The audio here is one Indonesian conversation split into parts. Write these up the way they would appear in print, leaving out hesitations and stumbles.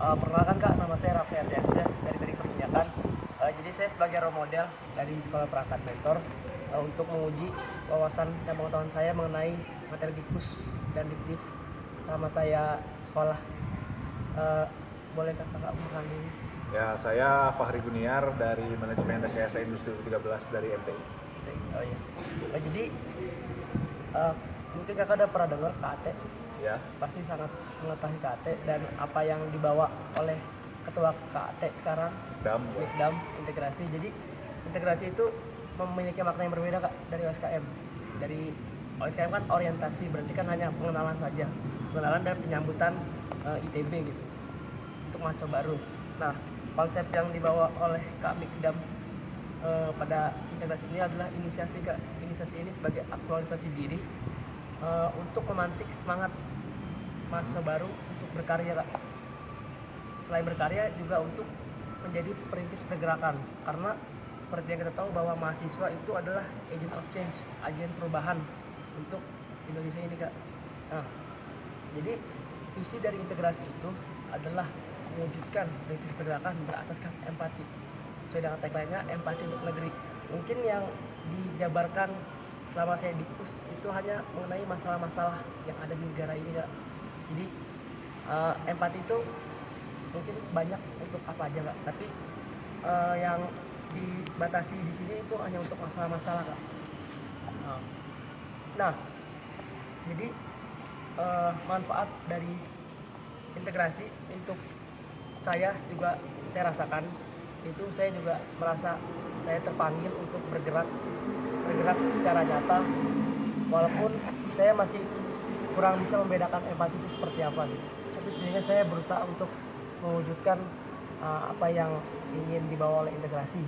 Perkenalkan Kak, nama saya Raffi Ardiansyah dari Teknik Perminyakan. Jadi saya sebagai role model dari Sekolah Perangkat Mentor untuk menguji wawasan dan pengetahuan saya mengenai materi Dikpus dan Diktif selama saya sekolah. Eh, Boleh Kakak mengenali? Ya, saya Fahri Guniar dari Manajemen Rekayasa Industri 13 dari MTI. Oh iya. Jadi eh, mungkin Kakak udah pernah dengar KAT, Ya, pasti sangat mengetahui KAT dan apa yang dibawa oleh ketua KAT sekarang, DAM. Mikdam integrasi. Jadi integrasi itu memiliki makna yang berbeda Kak dari OSKM. Dari OSKM kan orientasi, berarti kan hanya pengenalan saja, pengenalan dan penyambutan ITB gitu untuk mahasiswa baru. Nah, konsep yang dibawa oleh Kak Mikdam pada integrasi ini adalah inisiasi Kak. Inisiasi ini sebagai aktualisasi diri untuk memantik semangat mahasiswa baru untuk berkarya Kak. Selain berkarya juga untuk menjadi perintis pergerakan, karena seperti yang kita tahu bahwa mahasiswa itu adalah agent of change, agen perubahan untuk Indonesia ini Kak. Nah, jadi visi dari integrasi itu adalah mewujudkan perintis pergerakan berasaskan empati. Sesuai dengan tagline-nya, empati untuk negeri. Mungkin yang dijabarkan selama saya di PUS itu hanya mengenai masalah-masalah yang ada di negara ini Kak. Jadi empati itu mungkin banyak untuk apa aja Kak, tapi yang dibatasi di sini itu hanya untuk masalah-masalah Kak. Nah, jadi manfaat dari integrasi untuk saya juga saya rasakan itu, saya juga merasa saya terpanggil untuk bergerak secara nyata, walaupun saya masih kurang bisa membedakan empati itu seperti apa gitu. Tapi setidaknya saya berusaha untuk mewujudkan apa yang ingin dibawa oleh integrasi.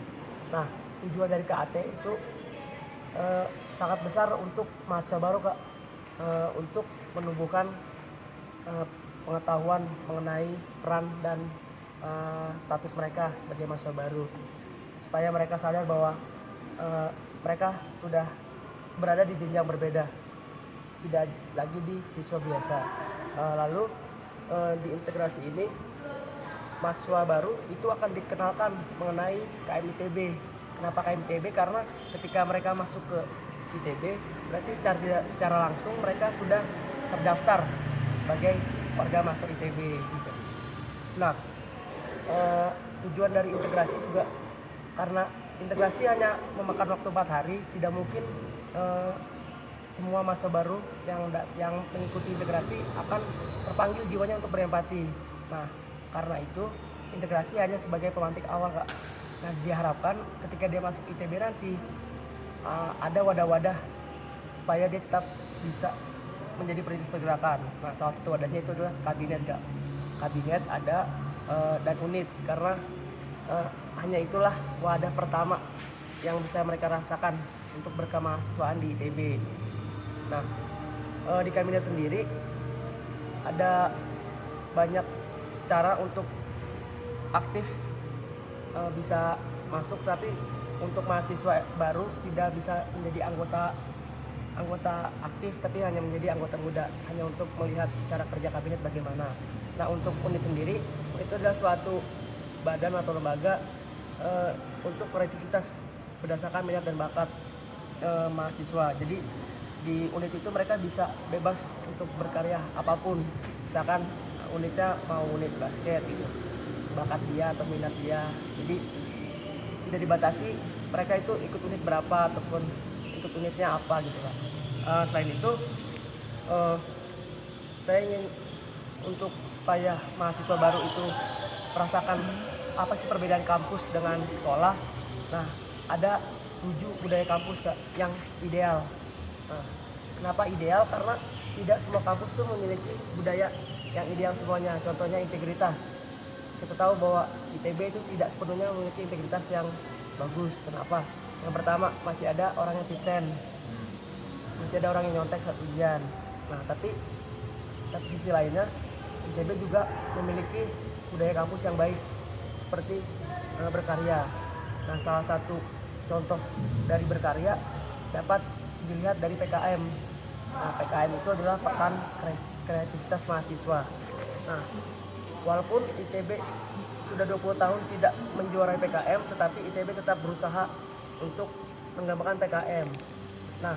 Nah, tujuan dari KAT itu sangat besar untuk mahasiswa baru Kak, untuk menumbuhkan pengetahuan mengenai peran dan status mereka sebagai mahasiswa baru, supaya mereka sadar bahwa mereka sudah berada di jenjang berbeda, tidak lagi di siswa biasa. Lalu di integrasi ini mahasiswa baru itu akan dikenalkan mengenai KMITB. Kenapa KMITB? Karena ketika mereka masuk ke ITB, berarti secara langsung mereka sudah terdaftar sebagai warga masuk ITB gitu. Nah, tujuan dari integrasi juga karena integrasi hanya memakan waktu 4 hari, tidak mungkin semua mahasiswa baru yang mengikuti integrasi akan terpanggil jiwanya untuk berempati. Nah, karena itu integrasi hanya sebagai pemantik awal Kak. Nah, diharapkan ketika dia masuk ITB nanti ada wadah-wadah supaya dia tetap bisa menjadi perintis pergerakan. Nah, salah satu wadahnya itu adalah kabinet Kak. Kabinet ada dan unit, karena hanya itulah wadah pertama yang bisa mereka rasakan untuk berkemahasiswaan di ITB. Nah, di kabinet sendiri ada banyak cara untuk aktif bisa masuk, tapi untuk mahasiswa baru tidak bisa menjadi anggota aktif, tapi hanya menjadi anggota muda, hanya untuk melihat cara kerja kabinet bagaimana. Nah, untuk unit sendiri itu adalah suatu badan atau lembaga untuk kreativitas berdasarkan minat dan bakat mahasiswa. Jadi di unit itu mereka bisa bebas untuk berkarya apapun. Misalkan unitnya mau unit basket gitu, bakat dia atau minat dia. Jadi tidak dibatasi mereka itu ikut unit berapa ataupun ikut unitnya apa gitu Kak. Selain itu saya ingin untuk supaya mahasiswa baru itu merasakan apa sih perbedaan kampus dengan sekolah. Nah, ada 7 budaya kampus Kak yang ideal. Nah, kenapa ideal? Karena tidak semua kampus tuh memiliki budaya yang ideal semuanya. Contohnya integritas. Kita tahu bahwa ITB itu tidak sepenuhnya memiliki integritas yang bagus. Kenapa? Yang pertama, masih ada orang yang tipsen, masih ada orang yang nyontek saat ujian. Nah, tapi satu sisi lainnya ITB juga memiliki budaya kampus yang baik, seperti berkarya. Nah, salah satu contoh dari berkarya dapat dilihat dari PKM. Nah, PKM itu adalah pekan kreativitas mahasiswa. Nah, Walaupun ITB sudah 20 tahun tidak menjuarai PKM, tetapi ITB tetap berusaha untuk mengembangkan PKM. Nah,